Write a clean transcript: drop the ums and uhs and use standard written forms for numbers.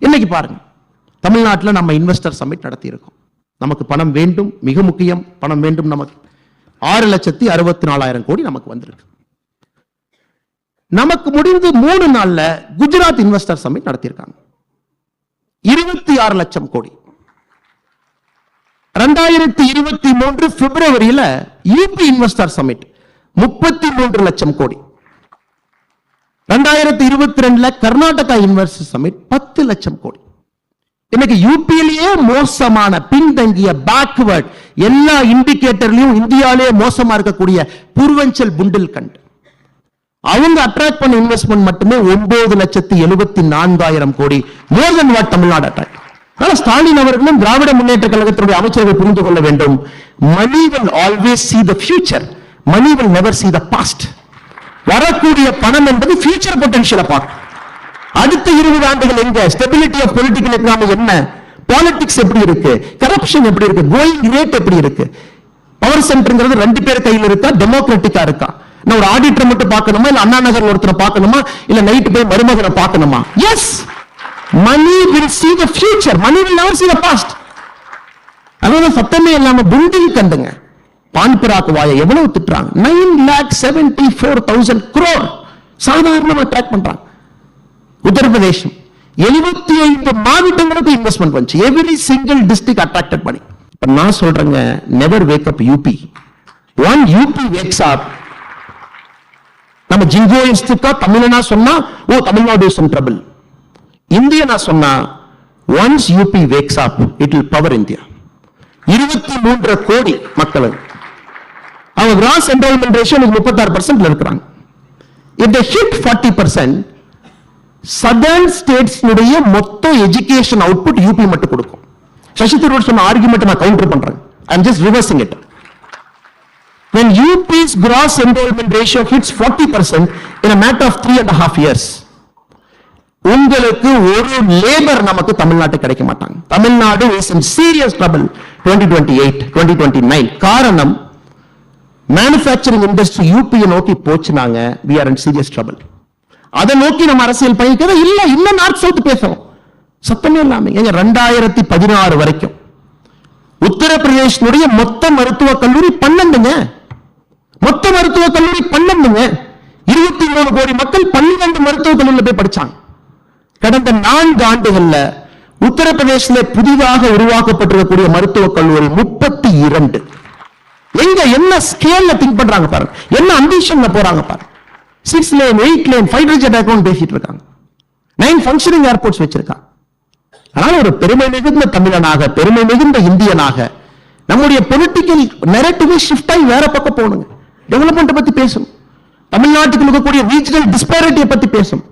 இன்னைக்கு பாருங்க, தமிழ்நாட்டில் நம்ம இன்வெஸ்டர் சமிட் நடத்தி இருக்கோம். நமக்கு பணம் வேண்டும், மிக முக்கியம், பணம் வேண்டும். நமக்கு 6,64,000 கோடி நமக்கு வந்திருக்கு. நமக்கு முடிந்து 3 நாள்ல குஜராத் இன்வெஸ்டர் சமிட் நடத்தியிருக்காங்க. 26 லட்சம் கோடி. 2023 பிப்ரவரியில யூபி இன்வெஸ்டர் சமிட் 33 லட்சம் கோடி. 2022 கர்நாடகா இன்வெஸ்டர் சமிட் 10 லட்சம் கோடி. இன்னைக்கு யூபியிலேயே மோசமான, பின்தங்கிய, பேக்வர்ட், எல்லா இண்டிகேட்டர்லயும் இந்தியாவிலேயே மோசமா இருக்கக்கூடிய பூர்வஞ்சல் புண்டில்கண்ட், அவங்க அட்ராக்ட் பண்ண இன்வெஸ்ட்மெண்ட் மட்டுமே 9,74,000 கோடி. மோர் தென் வாட் தமிழ்நாடு அட்ராக்ட். ஆனால் ஸ்டாலின் அவர்களும் திராவிட முன்னேற்ற கழகத்தினுடைய அமைச்சர்கள் புரிந்து கொள்ள வேண்டும். மணி will always see the future, money will never see the past. வரக்கூடிய பணம் என்பது ஃபியூச்சர் பொட்டன்ஷியலை பார்க்கும். அடுத்த 20 ஆண்டுகள் எங்க ஸ்டெபிலிட்டி ஆஃப் பொலிட்டிக்கல் எக்கனாமி என்ன, பாலிடிக்ஸ் எப்படி இருக்கு, கரப்ஷன் எப்படி இருக்கு, கோயிங் ரேட் எப்படி இருக்கு, பவர் சென்டர்ங்கிறது 2 பேர் கையில் இருக்கா, டெமோக்ராட்டிக்கா இருக்கா, நான் ஒரு ஆடிட்டர் மட்டும் பார்க்கணுமா, இல்ல அண்ணா நகர் ஒருத்தரை பார்க்கணுமா, இல்ல நைட் போய் மருமகனை பார்க்கணுமா? Yes, Mani will see the future, money will never see the past. அதாவது சத்தமே இல்லாம புண்டில் கண்டுங்க. பான்பராக் வாய எவ்வளவு திட்டுறாங்க. 9,74,000 crore சாதாரணமா ட்ராக் பண்றாங்க. உத்தரப்பிரதேசம் 75 மாவட்டங்களுக்கு இன்வெஸ்ட்மெண்ட் வந்துச்சு. எவ்ரி சிங்கிள் டிஸ்ட்ரிக்ட் அட்ராக்டட் பண்ணி. இப்ப நான் சொல்றேங்க, never wake up UP. One UP wakes up, நம்ம ஜிங்கோயிஸ்டுக்கா தமிழனா சொன்னா ஓ தமிழ்நாடு இஸ் இன் ட்ரபிள். இந்தியனா சொன்னா once UP wakes up it will power India. 23 crore மக்கள், அவங்க கிராஸ் என்ரோல்மெண்ட் ரேஷியோ 36% இருக்கிறாங்க. if they hit 40%, southern states மொத்த எஜுகேஷன் அவுட்புட் யூபி மட்டும் கொடுக்கும். சசி தரூர் சொன்ன ஆர்குமெண்ட் நான் கவுண்டர் பண்றேன். I am just reversing it. When UP's gross enrollment ratio hits 40% in a matter of 3.5 years, உங்களுக்கு ஒரு லேபர் நமக்கு தமிழ்நாட்டு கிடைக்க மாட்டாங்க. Tamil Nadu is in serious trouble 2028, 2029. காரணம், மேனுஃபேக்சரிங் இண்டஸ்ட்ரி யூபியை நோக்கி போச்சுனாங்க, we are in serious trouble. அதை நோக்கி நம்ம அரசியல் பயணிக்கிறது இல்ல. இன்னும் நார்த் சவுத் பேசணும், சத்தமே இல்லாம. 2016 வரைக்கும் உத்தரப்பிரதேசனுடைய மொத்த மருத்துவக் கல்லூரி 12ங்க. மொத்த மருத்துவக் கல்லூரி 12ங்க. 23 கோடி மக்கள் 12 மருத்துவக் கல்லூரியில் போய் படிச்சாங்க. கடந்த 4 ஆண்டுகள்ல உத்தரப்பிரதேசத்தில் புதிதாக உருவாக்கப்பட்டிருக்கக்கூடிய மருத்துவக் கல்லூரி 32. எங்க என்ன ஸ்கேல்ல திங்க் பண்றாங்க பாருங்க, என்ன அம்பிஷன்ல போறாங்க பாருங்க. 6 lane 8 lane fighter jet account பேசிட்டு இருக்காங்க. 9 ஃபங்க்ஷனிங் ஏர்போர்ட்ஸ் வச்சிருக்காங்க. அதனால ஒரு பெருமை மிகுந்த தமிழனாக, பெருமை மிகுந்த இந்தியனாக நம்முடைய பொலிட்டிக்கல் நரேட்டிவ் ஷிஃப்ட் ஆகி வேற பக்கம் போகணுங்க. டெவலப்மெண்ட் பத்தி பேசணும், தமிழ்நாட்டுக்கு இருக்கக்கூடிய ரீஜனல் டிஸ்பாரிட்டியை பத்தி பேசணும்.